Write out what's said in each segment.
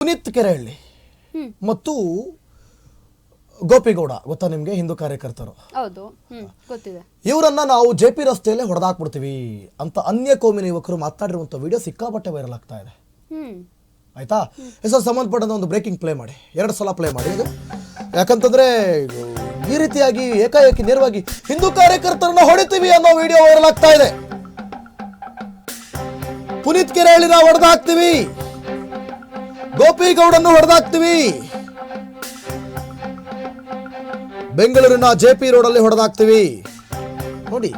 ಪುನೀತ್ ಕೆರೆಹಳ್ಳಿ ಮತ್ತು ಗೋಪಿಗೌಡ ಗೊತ್ತಾ ನಿಮಗೆ? ಹಿಂದೂ ಕಾರ್ಯಕರ್ತರು. ಹೌದು, ಗೊತ್ತಿದೆ. ಇವರನ್ನ ನಾವು ಜೆಪಿ ರಸ್ತೆಯಲ್ಲೇ ಹೊಡೆದಾಕ್ಬಿಡ್ತೀವಿ ಅಂತ ಅನ್ಯ ಕೋಮಿನ ಯುವಕರು ಮಾತಾಡಿರುವಂತ ವಿಡಿಯೋ ಸಿಕ್ಕಾಪಟ್ಟೆ ವೈರಲ್ ಆಗ್ತಾ ಇದೆ. ಆಯ್ತಾ? ಹೆಸರು ಸಂಬಂಧಪಟ್ಟಂತ ಒಂದು ಬ್ರೇಕಿಂಗ್ ಪ್ಲೇ ಮಾಡಿ, 2 ಸಲ ಪ್ಲೇ ಮಾಡಿ ಇದು. ಯಾಕಂತಂದ್ರೆ ಈ ರೀತಿಯಾಗಿ ಏಕಾಏಕಿ ನೇರವಾಗಿ ಹಿಂದೂ ಕಾರ್ಯಕರ್ತರನ್ನ ಹೊಡಿತೀವಿ ಅನ್ನೋ ವಿಡಿಯೋ ವೈರಲ್ ಆಗ್ತಾ ಇದೆ. ಪುನೀತ್ ಕೆರೆಹಳ್ಳಿನ ಹೊಡೆದಾಕ್ತೀವಿ, ಗೋಪಿಗೌಡನ್ನು ಹೊಡೆದಾಕ್ತೀವಿ, ಬೆಂಗಳೂರಿನ ಜೆಪಿ ರೋಡ್ ಅಲ್ಲಿ ಹೊಡೆದಾಕ್ತೀವಿ. ನೋಡಿ,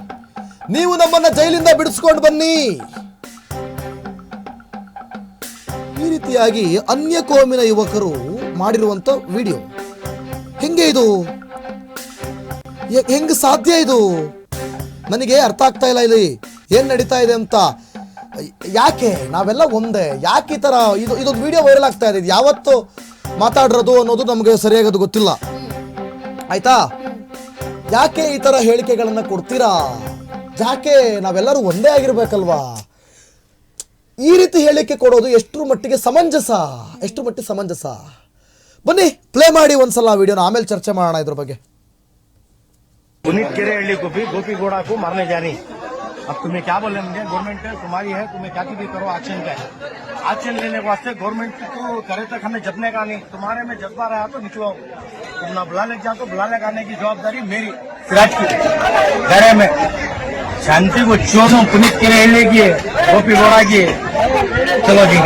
ನೀವು ನಮ್ಮನ್ನ ಜೈಲಿಂದ ಬಿಡಿಸ್ಕೊಂಡು ಬನ್ನಿ. ಈ ರೀತಿಯಾಗಿ ಅನ್ಯ ಕೋಮಿನ ಯುವಕರು ಮಾಡಿರುವಂತ ವಿಡಿಯೋ. ಹೆಂಗೆ ಇದು? ಹೆಂಗ್ ಸಾಧ್ಯ ಇದು? ನನಗೆ ಅರ್ಥ ಆಗ್ತಾ ಇಲ್ಲ ಇಲ್ಲಿ ಏನ್ ನಡೀತಾ ಇದೆ ಅಂತ. ಯಾಕೆ ನಾವೆಲ್ಲ ಒಂದೇ? ಯಾಕೆ ಈ ತರ ಇದೊಂದು ವಿಡಿಯೋ ವೈರಲ್ ಆಗ್ತಾ ಇದೆ? ಯಾವತ್ತು ಮಾತಾಡಿರೋದು ಅನ್ನೋದು ನಮಗೆ ಸರಿಯಾಗೋದು ಗೊತ್ತಿಲ್ಲ. ಆಯ್ತಾ? ಯಾಕೆ ಈ ತರ ಹೇಳಿಕೆಗಳನ್ನ ಕೊಡ್ತೀರಾ? ಯಾಕೆ? ನಾವೆಲ್ಲರೂ ಒಂದೇ ಆಗಿರ್ಬೇಕಲ್ವಾ? ಈ ರೀತಿ ಹೇಳಿಕೆ ಕೊಡೋದು ಎಷ್ಟರ ಮಟ್ಟಿಗೆ ಸಮಂಜಸ? ಎಷ್ಟು ಮಟ್ಟಿಗೆ ಸಮಂಜಸ? ಬನ್ನಿ ಪ್ಲೇ ಮಾಡಿ ಒಂದ್ಸಲ ವಿಡಿಯೋನ, ಆಮೇಲೆ ಚರ್ಚೆ ಮಾಡೋಣ ಇದ್ರ ಬಗ್ಗೆ. पुनीत केरेहल्ली को भी गोपीगौड़ा को मारने जा रही। अब तुम्हें क्या बोले? मुझे गवर्नमेंट तुम्हारी है, तुम्हें क्या भी करो, एक्शन का है। एक्शन लेने के वास्ते गवर्नमेंट को करे तक हमें जपने का नहीं। तुम्हारे में जज्बा रहा तो निचवाओ, तुम ना बुला ले जाओ तो बुला ले आने की जवाबदारी मेरी सिराज की घरे में। शांति को चोदो पुनीत केरेहल्ली की है, गोपीगौड़ा की है। चलो जी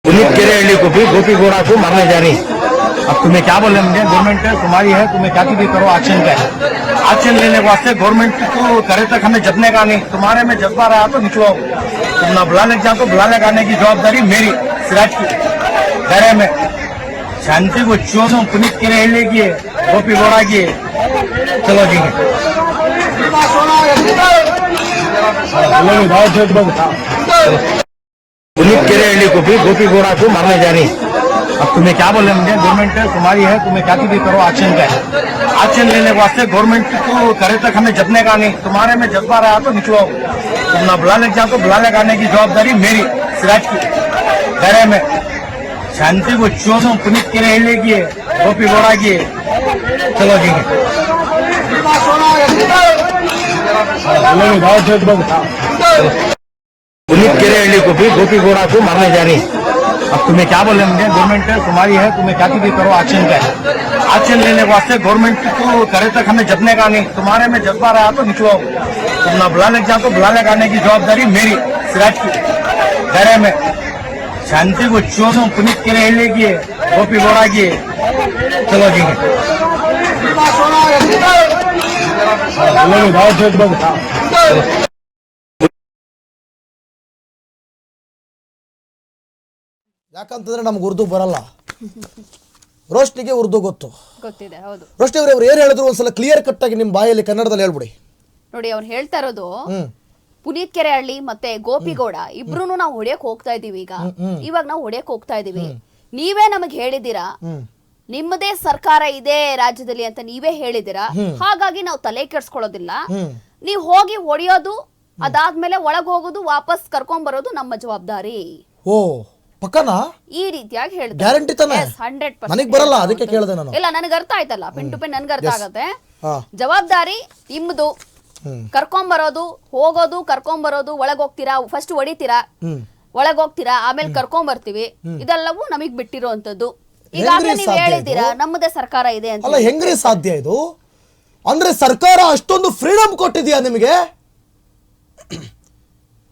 पुनीत केरेहल्ली को भी गोपीगौड़ा को मारने जा रही। अब तुम्हें क्या बोले? मुझे गवर्नमेंट तुम्हारी है, तुम्हें क्या भी करो, एक्शन का है। एक्शन लेने के वास्ते गवर्नमेंट को करे तक हमें जपने का नहीं। तुम्हारे में जज्बा रहा तो निचवाओ, तुम ना बुला ले जाओ तो बुला ले आने की जवाबदारी मेरी सिराज की घरे में। शांति को चोदो पुनीत केरेहल्ली की है, गोपीगौड़ा की है। चलो जी पुनीत केरेहल्ली को भी गोपीगौड़ा को मारने जा रही। अब तुम्हें क्या बोले? मुझे गवर्नमेंट तुम्हारी है, तुम्हें क्या भी करो, एक्शन का है। एक्शन लेने के वास्ते गवर्नमेंट को करे तक हमें जपने का नहीं। तुम्हारे में जज्बा रहा तो निचवाओ, तुम ना बुला ले जाओ तो बुला ले आने की जवाबदारी मेरी सिराज की घरे में। शांति को चोदो पुनीत केरेहल्ली की है, गोपीगौड़ा की है। चलो जी पुनीत केरेहल्ली को भी गोपीगौड़ा को मारने जा रही। अब तुम्हें क्या बोले? मुझे गवर्नमेंट तुम्हारी है, तुम्हें क्या भी करो, एक्शन का है। एक्शन लेने के वास्ते गवर्नमेंट को करे तक हमें जपने का नहीं। तुम्हारे में जज्बा रहा तो निचवाओ, तुम ना बुला ले जाओ तो बुला ले आने की जवाबदारी मेरी सिराज की घरे में। शांति को चोदो पुनीत केरेहल्ली की है, गोपीगौड़ा की है। चलो जी ಯಾಕಂತಂದ್ರೆ ನಮ್ಗೆ ಉರ್ದು ಬರಲ್ಲ. ರೋಷ್ನಿಗೆ ಉರ್ದು ಗೊತ್ತಿದೆ. ಹೌದು, ರೋಷ್ನಿ ಅವ್ರು ಏನ್ ಹೇಳಿದ್ರು ಒಂದ್ಸಲ ಕ್ಲಿಯರ್ ಕಟ್ ಆಗಿ ನಿಮ್ ಬಾಯಲ್ಲಿ ಕನ್ನಡದಲ್ಲಿ ಹೇಳ್ಬಿಡಿ. ನೋಡಿ, ಅವ್ರು ಹೇಳ್ತಾ ಇರೋದು ಪುನೀತ್ ಕೆರೆಹಳ್ಳಿ ಮತ್ತೆ ಗೋಪಿಗೌಡ ಇಬ್ರು ನಾವು ಹೊಡೆಯಕ್ ಹೋಗ್ತಾ ಇದೀವಿ. ಇವಾಗ ನಾವು ಹೊಡೆಯಕ್ ಹೋಗ್ತಾ ಇದೀವಿ. ನೀವೇ ನಮಗ್ ಹೇಳಿದೀರಾ ನಿಮ್ಮದೇ ಸರ್ಕಾರ ಇದೆ ರಾಜ್ಯದಲ್ಲಿ ಅಂತ ನೀವೇ ಹೇಳಿದಿರಾ. ಹಾಗಾಗಿ ನಾವು ತಲೆ ಕೆಡ್ಸ್ಕೊಳ್ಳೋದಿಲ್ಲ. ನೀವ್ ಹೋಗಿ ಹೊಡೆಯೋದು, ಅದಾದ್ಮೇಲೆ ಒಳಗ್ ಹೋಗೋದು, ವಾಪಸ್ ಕರ್ಕೊಂಡ್ ಬರೋದು ನಮ್ಮ ಜವಾಬ್ದಾರಿ. ಓ ಪಕ್ಕನಾ? ಈ ರೀತಿಯಾಗಿ ಹೇಳಿದ್ರು. ಗ್ಯಾರಂಟಿ ತಾನೆ? 100%. ನನಗೆ ಬರಲ್ಲ, ಅದಕ್ಕೆ ಕೇಳಿದೆ ನಾನು. ಇಲ್ಲ, ನನಗೆ ಅರ್ಥ ಆಯ್ತಲ್ಲ, ಪಿನ್ ಟು ಪಿನ್ ನನ್ಗೆ ಅರ್ಥ ಆಗತ್ತೆ. ಜವಾಬ್ದಾರಿ ನಿಮ್ದು. ಕರ್ಕೊಂಡ್ ಬರೋದು, ಹೋಗೋದು, ಕರ್ಕೊಂಡ್ ಬರೋದು, ಒಳಗ್ ಹೋಗ್ತೀರಾ, ಫಸ್ಟ್ ಹೊಡಿತೀರಾ, ಒಳಗ್ ಹೋಗ್ತೀರಾ, ಆಮೇಲೆ ಕರ್ಕೊಂಡ್ ಬರ್ತೀವಿ. ಇದೆಲ್ಲವೂ ನಮಗ್ ಬಿಟ್ಟಿರೋಂಥದ್ದು. ಈಗಾಗಲೇ ನೀವ್ ಹೇಳಿದ್ದೀರಾ ನಮ್ಮದೇ ಸರ್ಕಾರ ಇದೆ ಅಂತ. ಅಲ್ಲ, ಹೆಂಗ್ರಿ ಸಾಧ್ಯ ಇದು? ಅಂದ್ರೆ ಸರ್ಕಾರ ಅಷ್ಟೊಂದು ಫ್ರೀಡಮ್ ಕೊಟ್ಟಿದ್ಯಾ ನಿಮಗೆ?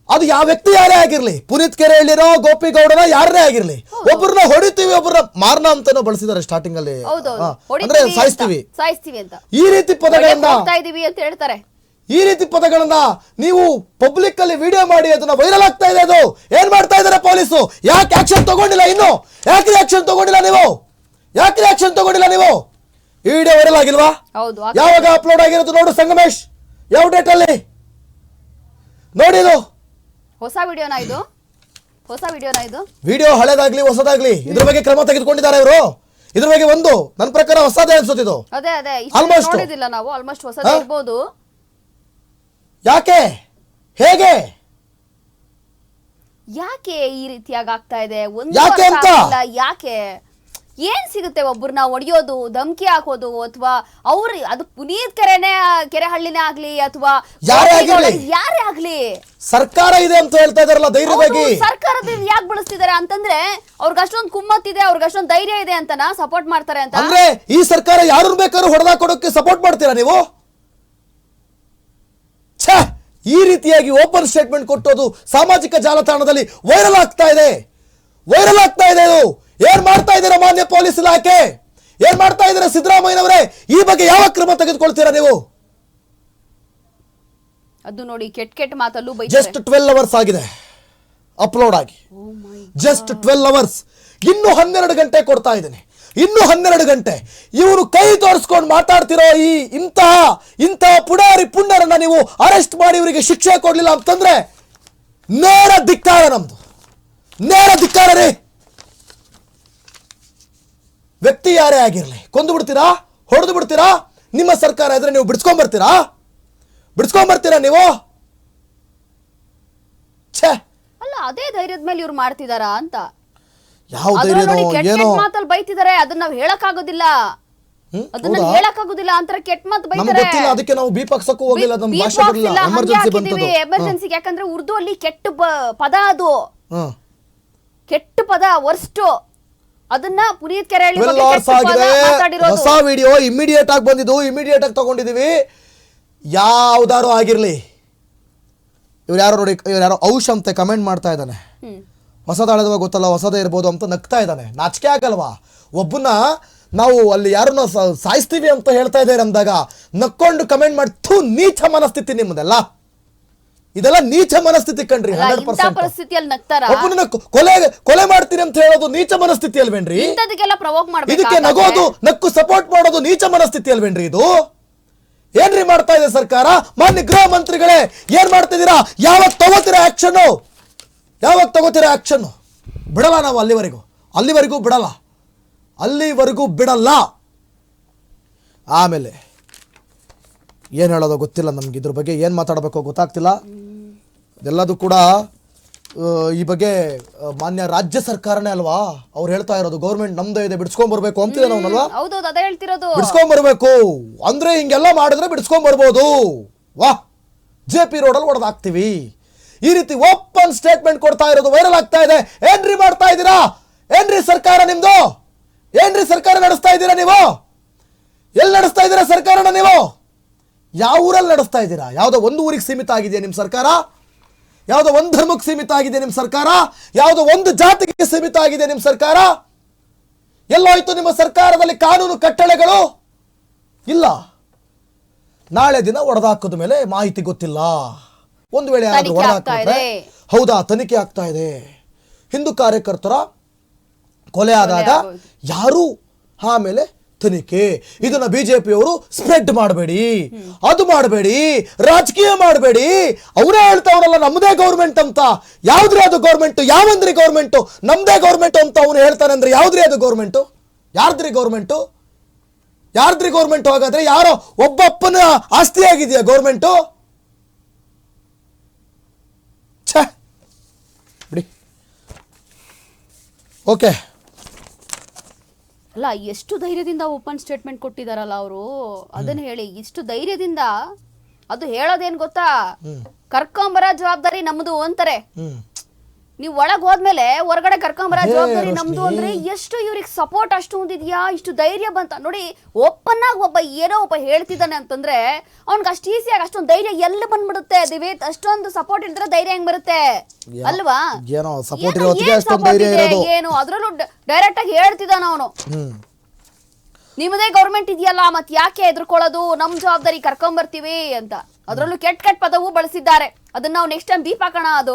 ಅದು ಯಾವ ವ್ಯಕ್ತಿ ಯಾರೇ ಆಗಿರ್ಲಿ, ಪುನೀತ್ ಕೆರೆಹಳ್ಳಿರೋ ಗೋಪಿಗೌಡನ ಯಾರೇ ಆಗಿರ್ಲಿ, ಒಬ್ಬರನ್ನ ಹೊಡಿತೀವಿ, ಒಬ್ಬರನ್ನ ಮಾರ್ನ ಅಂತಾನೂ ಬಳಸಿದ್ದಾರೆ ಸ್ಟಾರ್ಟಿಂಗ್ ಅಲ್ಲಿ. ಅಂದ್ರೆ ಸಾಯಿಸ್ತೀವಿ ಅಂತ ಈ ರೀತಿ ಪದಗಳನ್ನ ಅಂತ ಹೇಳ್ತಾರೆ. ಈ ರೀತಿ ಪದಗಳನ್ನ ನೀವು ಪಬ್ಲಿಕ್ ಅಲ್ಲಿ ವಿಡಿಯೋ ಮಾಡಿ ಅದನ್ನ ವೈರಲ್ ಆಗ್ತಾ ಇದೆ. ಅದು ಏನ್ ಮಾಡ್ತಾ ಇದಾರೆ ಪೊಲೀಸು? ಯಾಕೆ ಆಕ್ಷನ್ ತಗೊಂಡಿಲ್ಲ? ಇನ್ನು ಯಾಕೆ ಆಕ್ಷನ್ ತಗೊಂಡಿಲ್ಲ ನೀವು? ಯಾಕೆ ಆಕ್ಷನ್ ತಗೊಂಡಿಲ್ಲ ನೀವು? ಈ ವಿಡಿಯೋ ವೈರಲ್ ಆಗಿಲ್ವಾ? ಯಾವಾಗ ಅಪ್ಲೋಡ್ ಆಗಿರೋದು ನೋಡು ಸಂಗಮೇಶ್, ಯಾವ ಡೇಟ್ ಅಲ್ಲಿ ನೋಡಿ. ಇದು ಹೊಸ ವಿಡಿಯೋನಾ? ಇದು ವಿಡಿಯೋ ಹಳೆದಾಗ್ಲಿ ಹೊಸದಾಗ್ಲಿ ಇದ್ರ ಬಗ್ಗೆ ಕ್ರಮ ತೆಗೆದುಕೊಂಡಿದ್ದಾರೆ ಇವರು. ಇದ್ರ ಬಗ್ಗೆ ಒಂದು ನನ್ನ ಪ್ರಕಾರ ಹೊಸದೇ ಅನ್ಸುತ್ತೆ ಇದು. ಅದೇ ಅದೇ ನೋಡಿದಿಲ್ಲ ನಾವು, ಆಲ್ಮೋಸ್ಟ್ ಹೊಸದೇ ಇರಬಹುದು. ಯಾಕೆ? ಹೇಗೆ? ಯಾಕೆ ಈ ರೀತಿಯಾಗಿ ಆಗ್ತಾ ಇದೆ? ಒಂದು ಯಾಕೆ ಅರ್ಥ ಅಂತ? ಆಗ್ತಿಲ್ಲ. ಯಾಕೆ? ಏನ್ ಸಿಗುತ್ತೆ ಒಬ್ಬರನ್ನ ಹೊಡೆಯೋದು, ಧಮಕಿ ಹಾಕೋದು, ಅಥವಾ ಅವ್ರು ಅದು ಪುನೀತ್ ಕೆರೆಹಳ್ಳಿನೇ ಆಗ್ಲಿ ಅಥವಾ ಯಾರೇ ಆಗ್ಲಿ ಸರ್ಕಾರ ಇದೆ ಅಂತ ಹೇಳ್ತಾ ಇದಾರಲ್ಲ ಧೈರ್ಯವಾಗಿ. ಸರ್ಕಾರದ ಯಾಕೆ ಬಳಸ್ತಿದ್ದಾರೆ ಅಂತಂದ್ರೆ ಅವ್ರಿಗೆ ಅಷ್ಟೊಂದು ಕುಮ್ಮತ್ತಿದೆ, ಅವ್ರಿಗೆ ಅಷ್ಟೊಂದು ಧೈರ್ಯ ಇದೆ ಅಂತನಾ ಸಪೋರ್ಟ್ ಮಾಡ್ತಾರೆ ಅಂತ? ಅಂದ್ರೆ ಈ ಸರ್ಕಾರ ಯಾರು ಬೇಕಾದ್ರೂ ಹೊಡೆದಾಕೊಡೋಕೆ ಸಪೋರ್ಟ್ ಮಾಡ್ತೀರಾ ನೀವು? ಛೇ, ಈ ರೀತಿಯಾಗಿ ಓಪನ್ ಸ್ಟೇಟ್ಮೆಂಟ್ ಕೊಟ್ಟೋದು ಸಾಮಾಜಿಕ ಜಾಲತಾಣದಲ್ಲಿ ವೈರಲ್ ಆಗ್ತಾ ಇದೆ. ಇದು ಏನ್ ಮಾಡ್ತಾ ಇದ್ದೀರಾ ಮಾನ್ಯ ಪೊಲೀಸ್ ಇಲಾಖೆ? ಏನ್ ಮಾಡ್ತಾ ಇದ್ದೀರಾ ಸಿದ್ದರಾಮಯ್ಯನವರೇ? ಈ ಬಗ್ಗೆ ಯಾವ ಕ್ರಮ ತೆಗೆದುಕೊಳ್ತೀರಾ ನೀವು? ಅದು ನೋಡಿ ಕೆಟ್ಟ ಮಾತಲ್ಲೂ ಜಸ್ಟ್ 12 ಅವರ್ಸ್ ಆಗಿದೆ ಅಪ್ಲೋಡ್ ಆಗಿ. Just 12 hours. ಇನ್ನು 12 ಗಂಟೆ ಕೊಡ್ತಾ ಇದ್ದೀನಿ. ಇನ್ನು 12 ಗಂಟೆ ಇವರು ಕೈ ತೋರಿಸ್ಕೊಂಡು ಮಾತಾಡ್ತಿರೋ ಈ ಇಂತಹ ಪುಡಾರಿ ಪುಣ್ಯರನ್ನ ನೀವು ಅರೆಸ್ಟ್ ಮಾಡಿ ಇವರಿಗೆ ಶಿಕ್ಷೆ ಕೊಡ್ಲಿಲ್ಲ ಅಂತಂದ್ರೆ ನೇರ ಧಿಕ್ಕಾರ. ನಮ್ದು ನೇರ ಧಿಕ್ಕಾರ ರೀ. ವ್ಯಕ್ತಿ ಯಾರೇ ಆಗಿರ್ಲಿ ಕೊಂದು ಬಿಡ್ತೀರಾ, ಹೊಡೆದು ಬಿಡ್ತೀರಾ? ನಿಮ್ಮ ಸರ್ಕಾರ ಇದ್ರೆ ನೀವು ಬಿಡಿಸ್ಕೊಂಡ್ಬರ್ತೀರಾ ನೀವು? ಛೇ, ಅಲ್ಲ ಅದೇ ಧೈರ್ಯದ ಮೇಲೆ ಇವ್ರು ಮಾಡ್ತಿದಾರಾ ಅಂತ. ಯಾವ ಧೈರ್ಯನೋ ಏನೋ ಮಾತಲ್ಲಿ ಬೈತಿದ್ದಾರೆ, ಅದನ್ನ ನಾವ್ ಹೇಳಕ್ಕಾಗೋದಿಲ್ಲ. ಅದನ್ನ ಹೇಳಕ್ಕಾಗೋದಿಲ್ಲ ಅಂತಾರೆ, ಕೆಟ್ಟ ಮಾತು ನಮ್ಗೆ ಬೈತಾರೆ. ಗೊತ್ತಿಲ್ಲ, ಅದಕ್ಕೆ ನಾವು ಬೀಪ್ ಹಾಕ್ಸಕ್ಕೂ ಹೋಗಿಲ್ಲ. ನಮ್ಮ ಭಾಷೆ ಬರಲಿಲ್ಲ, ಎಮರ್ಜೆನ್ಸಿ ಬಂತದು. ಎಮರ್ಜೆನ್ಸಿ ಯಾಕಂದ್ರೆ ಉರ್ದು ಅಲ್ಲಿ ಕೆಟ್ಟ ಪದ, ಅದು ಹ್ಮ್. ಕೆಟ್ಟ ಪದ, ವರ್ಸ್ಟ್. ಅದನ್ನ ಪುನೀತ್ ಕೆರೆಹಳ್ಳಿ 12 hours ಆಗಿದೆ. ಹೊಸ ವಿಡಿಯೋ ಇಮಿಡಿಯೇಟ್ ಆಗಿ ಬಂದಿದ್ದು, ಇಮಿಡಿಯೇಟ್ ಆಗಿ ತಗೊಂಡಿದೀವಿ. ಯಾವ್ದಾರು ಆಗಿರ್ಲಿ, ಇವ್ರು ಯಾರೋ ಔಷ್ ಅಂತ ಕಮೆಂಟ್ ಮಾಡ್ತಾ ಇದ್ದಾನೆ. ಹೊಸದಾಳದವ ಗೊತ್ತಲ್ಲ, ಹೊಸದೇ ಇರ್ಬೋದು ಅಂತ ನಗ್ತಾ ಇದ್ದಾನೆ. ನಾಚಿಕೆ ಆಗಲ್ವಾ? ಒಬ್ಬನ ನಾವು ಅಲ್ಲಿ ಯಾರನ್ನ ಸಾಯಿಸ್ತೀವಿ ಅಂತ ಹೇಳ್ತಾ ಇದ್ದಾರೆ ಅಂದಾಗ ನಕ್ಕೊಂಡು ಕಮೆಂಟ್ ಮಾಡಿ, ನೀಚ ಮನಸ್ಥಿತಿ ನಿಮ್ಮದೆಲ್ಲ. ಇದೆಲ್ಲ ನೀಚ ಮನಸ್ಥಿತಿ ಕಣ್ರಿ. 100% ಪರಿಸ್ಥಿತಿಯಲ್ಲಿ ನಗ್ತಾರ. ಒಬ್ಬನ ಕೊಲೆ ಮಾಡ್ತೀನಿ ಅಂತ ಹೇಳೋದು ನೀಚ ಮನಸ್ಥಿತಿ ಅಲ್ವೇನ್ರಿ? ಇದಕ್ಕೆ ನಗೋದು, ನಕ್ಕು ಸಪೋರ್ಟ್ ಮಾಡೋದು ನೀಚ ಮನಸ್ಥಿತಿ ಅಲ್ವೇನ್ರಿ? ಇದು ಏನ್ರಿ ಮಾಡ್ತಾ ಇದೆ ಸರ್ಕಾರ? ಮಾನ್ಯ ಗೃಹ ಮಂತ್ರಿಗಳೇ, ಏನ್ ಮಾಡ್ತಿದ್ದೀರಾ? ಯಾವಾಗ ತಗೋತೀರಾ ಆಕ್ಷನ್? ಬಿಡಲ್ಲ ನಾವು ಅಲ್ಲಿವರೆಗೂ ಬಿಡಲ್ಲ. ಆಮೇಲೆ ಏನು ಹೇಳೋದು ಗೊತ್ತಿಲ್ಲ ನಮ್ಗೆ. ಇದ್ರ ಬಗ್ಗೆ ಏನು ಮಾತಾಡಬೇಕೋ ಗೊತ್ತಾಗ್ತಿಲ್ಲ. ಇದೆಲ್ಲದೂ ಕೂಡ ಈ ಬಗ್ಗೆ ಮಾನ್ಯ ರಾಜ್ಯ ಸರ್ಕಾರನೇ ಅಲ್ವಾ ಅವ್ರು ಹೇಳ್ತಾ ಇರೋದು. ಗೌರ್ಮೆಂಟ್ ನಮ್ದೇ ಇದೆ, ಬಿಡಿಸ್ಕೊಂಡ್ಬರ್ಬೇಕು ಅಂತಿದೆ ನಾವಲ್ವಾ? ಬಿಡಿಸ್ಕೊಂಡ್ಬರ್ಬೇಕು ಅಂದ್ರೆ ಹಿಂಗೆಲ್ಲ ಮಾಡಿದ್ರೆ ಬಿಡಿಸ್ಕೊಂಡ್ಬರ್ಬೋದು. JP ರೋಡಲ್ಲಿ ಹೊಡೆದಾಕ್ತೀವಿ. ಈ ರೀತಿ ಓಪನ್ ಸ್ಟೇಟ್ಮೆಂಟ್ ಕೊಡ್ತಾ ಇರೋದು ವೈರಲ್ ಆಗ್ತಾ ಇದೆ. ಏನ್ರಿ ಮಾಡ್ತಾ ಇದ್ದೀರಾ? ಏನ್ರಿ ಸರ್ಕಾರ ನಿಮ್ದು? ಏನ್ರಿ ಸರ್ಕಾರ ನಡೆಸ್ತಾ ಇದ್ದೀರಾ ನೀವು? ಎಲ್ಲಿ ನಡೆಸ್ತಾ ಇದ್ದೀರಾ ಸರ್ಕಾರನ ನೀವು? ಯಾವ ಊರಲ್ಲಿ ನಡೆಸ್ತಾ ಇದ್ದೀರಾ? ಯಾವುದೋ ಒಂದು ಊರಿಗೆ ಸೀಮಿತ ಆಗಿದೆಯಾ ನಿಮ್ಮ ಸರ್ಕಾರ? ಯಾವುದೋ ಒಂದು ಧರ್ಮಕ್ಕೆ ಸೀಮಿತ ಆಗಿದೆ ನಿಮ್ಮ ಸರ್ಕಾರ? ಯಾವುದೋ ಒಂದು ಜಾತಿಗೆ ಸೀಮಿತ ಆಗಿದೆ ನಿಮ್ಮ ಸರ್ಕಾರ? ಎಲ್ಲೋಯ್ತು ನಿಮ್ಮ ಸರ್ಕಾರದಲ್ಲಿ ಕಾನೂನು ಕಟ್ಟಳೆಗಳು? ಇಲ್ಲ. ನಾಳೆ ದಿನ ಹೊಡೆದಾಕದ ಮೇಲೆ ಮಾಹಿತಿ ಗೊತ್ತಿಲ್ಲ. ಒಂದು ವೇಳೆ ಯಾರಾದ್ರೂ ಹೊಡೆದಾಕಿದ್ರೆ ಹೌದಾ ತನಿಖೆ ಆಗ್ತಾ ಇದೆ. ಹಿಂದೂ ಕಾರ್ಯಕರ್ತರ ಕೊಲೆ ಆದಾಗ ಯಾರು ಆಮೇಲೆ ತನಿಖೆ. ಇದನ್ನ ಬಿಜೆಪಿಯವರು ಸ್ಪ್ರೆಡ್ ಮಾಡಬೇಡಿ, ಅದು ಮಾಡಬೇಡಿ, ರಾಜಕೀಯ ಮಾಡಬೇಡಿ. ಅವರೇ ಹೇಳ್ತಾವ್ರಲ್ಲ ನಮ್ಮದೇ ಗೌರ್ಮೆಂಟ್ ಅಂತ. ಯಾವ್ದ್ರಿ ಅದು ಗೌರ್ಮೆಂಟ್? ಯಾವಂದ್ರಿ ಗೌರ್ಮೆಂಟ್? ನಮ್ದೇ ಗೌರ್ಮೆಂಟ್ ಅಂತ ಅವನು ಹೇಳ್ತಾನೆ ಅಂದ್ರೆ ಯಾವ್ದ್ರಿ ಅದು ಗೌರ್ಮೆಂಟ್? ಯಾರ್ದ್ರಿ ಗೌರ್ಮೆಂಟ್? ಹಾಗಾದ್ರೆ ಯಾರೋ ಒಬ್ಬಪ್ಪನ ಆಸ್ತಿ ಆಗಿದೆಯಾ ಗೌರ್ಮೆಂಟು? ಛೇ ಬಿಡಿ. ಓಕೆ, ಅಲ್ಲ ಎಷ್ಟು ಧೈರ್ಯದಿಂದ ಓಪನ್ ಸ್ಟೇಟ್ಮೆಂಟ್ ಕೊಟ್ಟಿದಾರಲ್ಲ ಅವರು. ಅದನ್ನ ಹೇಳಿ, ಇಷ್ಟು ಧೈರ್ಯದಿಂದ. ಅದು ಹೇಳೋದೇನ್ ಗೊತ್ತಾ? ಕರ್ಕೊಂಬರ ಜವಾಬ್ದಾರಿ ನಮ್ದು ಅಂತಾರೆ. ನೀವು ಒಳಗ್ ಹೋದ್ಮೇಲೆ ಹೊರಗಡೆ ಕರ್ಕೊಂಬರ ಜವಾಬ್ದಾರಿ ನಮ್ದು ಅಂದ್ರೆ ಎಷ್ಟು ಇವ್ರಿಗೆ ಸಪೋರ್ಟ್ ಅಷ್ಟು ಒಂದಿದ್ಯಾ? ಇಷ್ಟು ಧೈರ್ಯ ಬಂತ ನೋಡಿ. ಓಪನ್ ಆಗಿ ಒಬ್ಬ ಹೇಳ್ತಿದ್ದಾನೆ ಅಂತಂದ್ರೆ ಅವ್ನಿಗೆ ಅಷ್ಟು ಈಸಿಯಾಗಿ ಅಷ್ಟೊಂದು ಧೈರ್ಯ ಎಲ್ಲಿ ಬಂದ್ಬಿಡುತ್ತೆ? ದಿವೇತ್ ಅಷ್ಟೊಂದು ಸಪೋರ್ಟ್ ಇಲ್ದ್ರೆ ಧೈರ್ಯ ಹೆಂಗ್ ಬರುತ್ತೆ ಅಲ್ವಾ? ಏನು ಅದ್ರಲ್ಲೂ ಡೈರೆಕ್ಟ್ ಆಗಿ ಹೇಳ್ತಿದ್ದಾನ ಅವನು. ನಿಮ್ಮದೇ ಗೌರ್ಮೆಂಟ್ ಇದೆಯಲ್ಲ, ಮತ್ ಯಾಕೆ ಎದ್ರಕೊಳ್ಳೋದು? ನಮ್ ಜವಾಬ್ದಾರಿ ಕರ್ಕೊಂಬರ್ತೀವಿ ಅಂತ. ಅದ್ರಲ್ಲೂ ಕೆಟ್ಟ ಪದವು ಬಳಸಿದ್ದಾರೆ. ಅದನ್ನ ನಾವು ನೆಕ್ಸ್ಟ್ ಟೈಮ್ ಬೀಪ್ ಹಾಕೋಣ. ಅದು